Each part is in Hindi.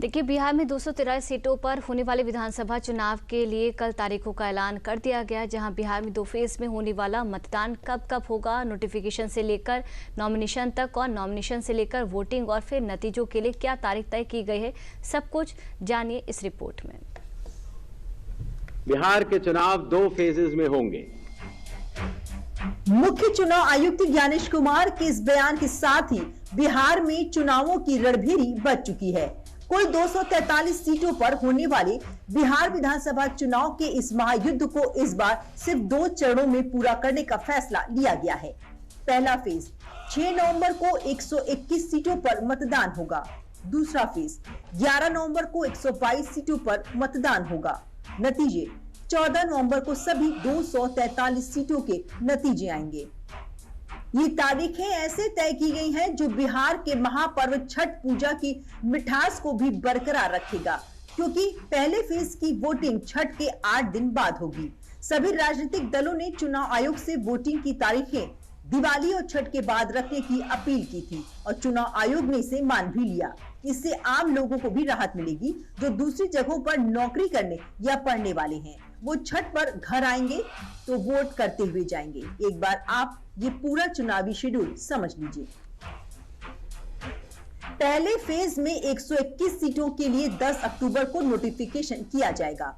देखिए, बिहार में 213 सीटों पर होने वाले विधानसभा चुनाव के लिए कल तारीखों का ऐलान कर दिया गया, जहां बिहार में 2 फेज में होने वाला मतदान कब कब होगा, नोटिफिकेशन से लेकर नॉमिनेशन तक और नॉमिनेशन से लेकर वोटिंग और फिर नतीजों के लिए क्या तारीख तय की गई है, सब कुछ जानिए इस रिपोर्ट में। बिहार के चुनाव 2 फेजेस में होंगे। मुख्य चुनाव आयुक्त ज्ञानेश कुमार के इस बयान के साथ ही बिहार में चुनावों की रणभेरी बच चुकी है। कुल 243 सीटों पर होने वाले बिहार विधानसभा चुनाव के इस महायुद्ध को इस बार सिर्फ 2 चरणों में पूरा करने का फैसला लिया गया है। पहला फेज 6 नवंबर को 121 सीटों पर मतदान होगा। दूसरा फेज 11 नवंबर को 122 सीटों पर मतदान होगा। नतीजे 14 नवंबर को सभी 243 सीटों के नतीजे आएंगे। ये तारीखें ऐसे तय की गई हैं जो बिहार के महापर्व छठ पूजा की मिठास को भी बरकरार रखेगा, क्योंकि पहले फेज की वोटिंग छठ के 8 दिन बाद होगी। सभी राजनीतिक दलों ने चुनाव आयोग से वोटिंग की तारीखें दिवाली और छठ के बाद रखने की अपील की थी और चुनाव आयोग ने इसे मान भी लिया। इससे आम लोगों को भी राहत मिलेगी जो दूसरी जगहों पर नौकरी करने या पढ़ने वाले हैं। वो छठ पर घर आएंगे तो वोट करते हुए जाएंगे। एक बार आप ये पूरा चुनावी शेड्यूल समझ लीजिए। पहले फेज में 121 सीटों के लिए 10 अक्टूबर को नोटिफिकेशन किया जाएगा।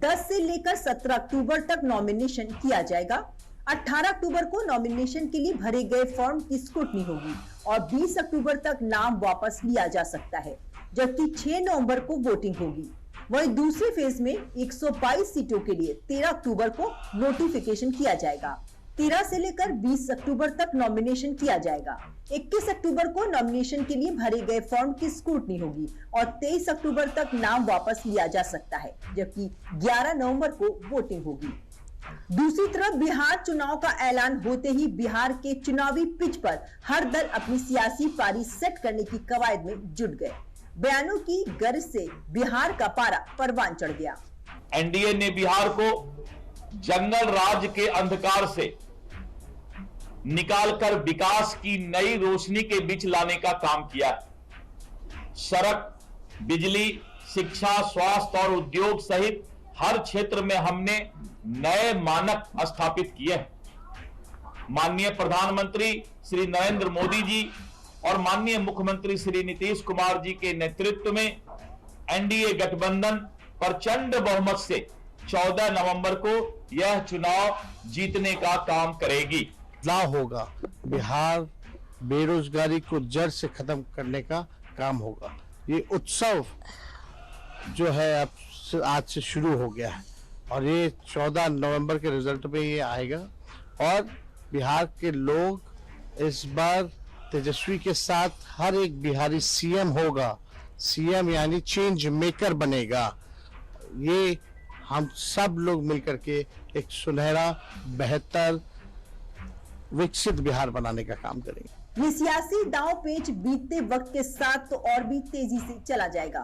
10 से लेकर 17 अक्टूबर तक नॉमिनेशन किया जाएगा। 18 अक्टूबर को नॉमिनेशन के लिए भरे गए फॉर्म की स्क्रूटनी होगी और 20 अक्टूबर तक नाम वापस लिया जा सकता है, जबकि 6 नवंबर को वोटिंग होगी। वहीं दूसरे फेज में 122 सीटों के लिए 13 अक्टूबर को नोटिफिकेशन किया जाएगा। 13 से लेकर 20 अक्टूबर तक नॉमिनेशन किया जाएगा। 21 अक्टूबर को नॉमिनेशन के लिए भरे गए फॉर्म की स्क्रूटनी होगी और 23 अक्टूबर तक नाम वापस लिया जा सकता है, जबकि 11 नवंबर को वोटिंग होगी। दूसरी तरफ बिहार चुनाव का ऐलान होते ही बिहार के चुनावी पिच पर हर दल अपनी सियासी पारी सेट करने की कवायद में जुट गए। बयानों की गर्ज से बिहार का पारा परवान चढ़ गया। एनडीए ने बिहार को जंगल राज के अंधकार से निकालकर विकास की नई रोशनी के बीच लाने का काम किया है। सड़क, बिजली, शिक्षा, स्वास्थ्य और उद्योग सहित हर क्षेत्र में हमने नए मानक स्थापित किए हैं। माननीय प्रधानमंत्री श्री नरेंद्र मोदी जी और माननीय मुख्यमंत्री श्री नीतीश कुमार जी के नेतृत्व में एनडीए गठबंधन प्रचंड बहुमत से 14 नवंबर को यह चुनाव जीतने का काम करेगी। बदलाव होगा, बिहार बेरोजगारी को जड़ से खत्म करने का काम होगा। ये उत्सव जो है अब आज से शुरू हो गया है और ये 14 नवंबर के रिजल्ट में ये आएगा और बिहार के लोग इस बार तेजस्वी के साथ हर एक बिहारी सीएम होगा। सीएम यानी चेंज मेकर बनेगा। ये हम सब लोग मिलकर के एक सुनहरा, बेहतर, विकसित बिहार बनाने का काम करेंगे। ये सियासी दांव पेच बीतते वक्त के साथ तो और भी तेजी से चला जाएगा,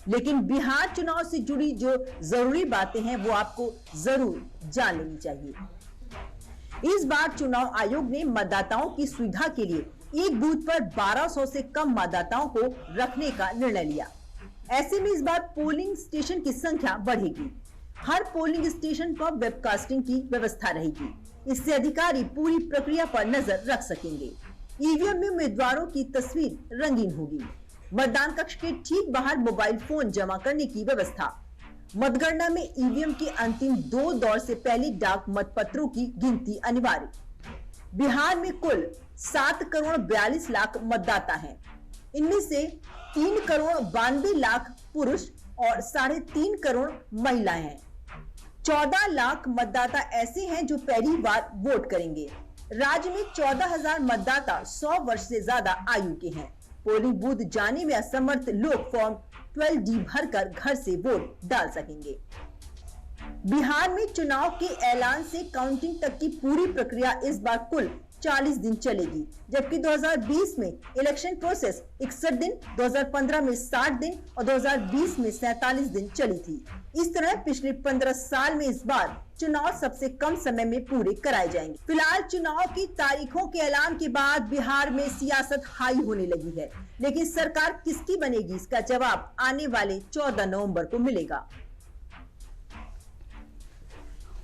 लेकिन बिहार चुनाव से जुड़ी जो जरूरी बातें हैं वो आपको जरूर जान लेनी चाहिए। इस बार चुनाव आयोग ने मतदाताओं की सुविधा के लिए एक बूथ पर 1200 से कम मतदाताओं को रखने का निर्णय लिया। ऐसे में इस बार पोलिंग स्टेशन की संख्या बढ़ेगी। हर पोलिंग स्टेशन पर वेबकास्टिंग की व्यवस्था रहेगी। इससे अधिकारी पूरी प्रक्रिया पर नजर रख सकेंगे। ईवीएम में उम्मीदवारों की तस्वीर रंगीन होगी। मतदान कक्ष के ठीक बाहर मोबाइल फोन जमा करने की व्यवस्था। मतगणना में ईवीएम के अंतिम 2 दौर से पहले डाक मतपत्रों की गिनती अनिवार्य। बिहार में कुल 7 करोड़ 42 लाख मतदाता हैं। इनमें से 3 करोड़ 92 लाख पुरुष और 3.5 करोड़ महिलाएं हैं। 14 लाख मतदाता ऐसे हैं जो पहली बार वोट करेंगे। राज्य में 14,000 मतदाता 100 वर्ष से ज्यादा आयु के हैं। पोलिंग बूथ जाने में असमर्थ लोग फॉर्म 12D भरकर घर से वोट डाल सकेंगे। बिहार में चुनाव के ऐलान से काउंटिंग तक की पूरी प्रक्रिया इस बार कुल 40 दिन चलेगी, जबकि 2020 में इलेक्शन प्रोसेस 61 दिन, 2015 में 60 दिन और 2020 में 47 दिन चली थी। इस तरह पिछले 15 साल में इस बार चुनाव सबसे कम समय में पूरे कराए जाएंगे। फिलहाल चुनाव की तारीखों के ऐलान के बाद बिहार में सियासत हाई होने लगी है, लेकिन सरकार किसकी बनेगी इसका जवाब आने वाले 14 नवंबर को मिलेगा।